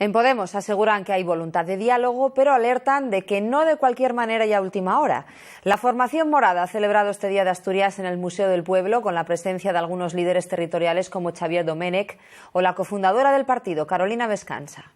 En Podemos aseguran que hay voluntad de diálogo, pero alertan de que no de cualquier manera y a última hora. La formación morada ha celebrado este Día de Asturias en el Museo del Pueblo con la presencia de algunos líderes territoriales como Xavier Domènech o la cofundadora del partido, Carolina Vescansa.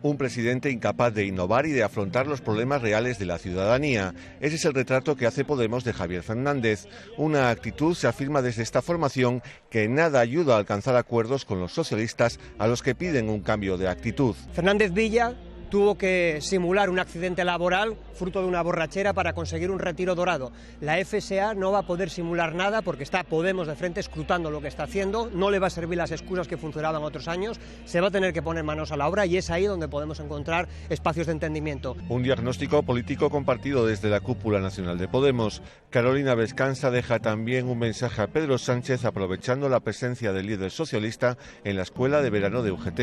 Un presidente incapaz de innovar y de afrontar los problemas reales de la ciudadanía. Ese es el retrato que hace Podemos de Javier Fernández. Una actitud, se afirma desde esta formación, que en nada ayuda a alcanzar acuerdos con los socialistas, a los que piden un cambio de actitud. Fernández Villa tuvo que simular un accidente laboral fruto de una borrachera para conseguir un retiro dorado. La FSA no va a poder simular nada porque está Podemos de frente escrutando lo que está haciendo, no le va a servir las excusas que funcionaban otros años, se va a tener que poner manos a la obra y es ahí donde podemos encontrar espacios de entendimiento. Un diagnóstico político compartido desde la cúpula nacional de Podemos. Carolina Vescansa deja también un mensaje a Pedro Sánchez aprovechando la presencia del líder socialista en la escuela de verano de UGT.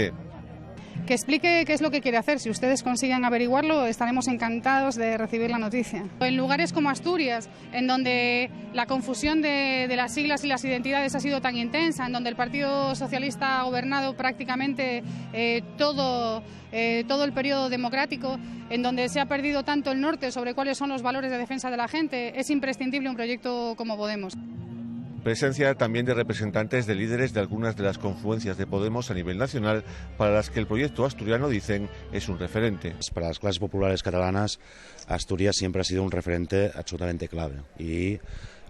Que explique qué es lo que quiere hacer. Si ustedes consiguen averiguarlo, estaremos encantados de recibir la noticia. En lugares como Asturias, en donde la confusión de las siglas y las identidades ha sido tan intensa, en donde el Partido Socialista ha gobernado prácticamente todo el periodo democrático, en donde se ha perdido tanto el norte sobre cuáles son los valores de defensa de la gente, es imprescindible un proyecto como Podemos. Presencia también de representantes de líderes de algunas de las confluencias de Podemos a nivel nacional, para las que el proyecto asturiano, dicen, es un referente. Para las clases populares catalanas, Asturias siempre ha sido un referente absolutamente clave. Y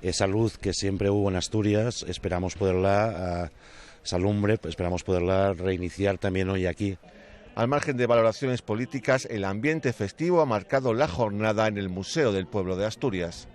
esa luz que siempre hubo en Asturias, esperamos poderla, esa lumbre, esperamos poderla reiniciar también hoy aquí. Al margen de valoraciones políticas, el ambiente festivo ha marcado la jornada en el Museo del Pueblo de Asturias.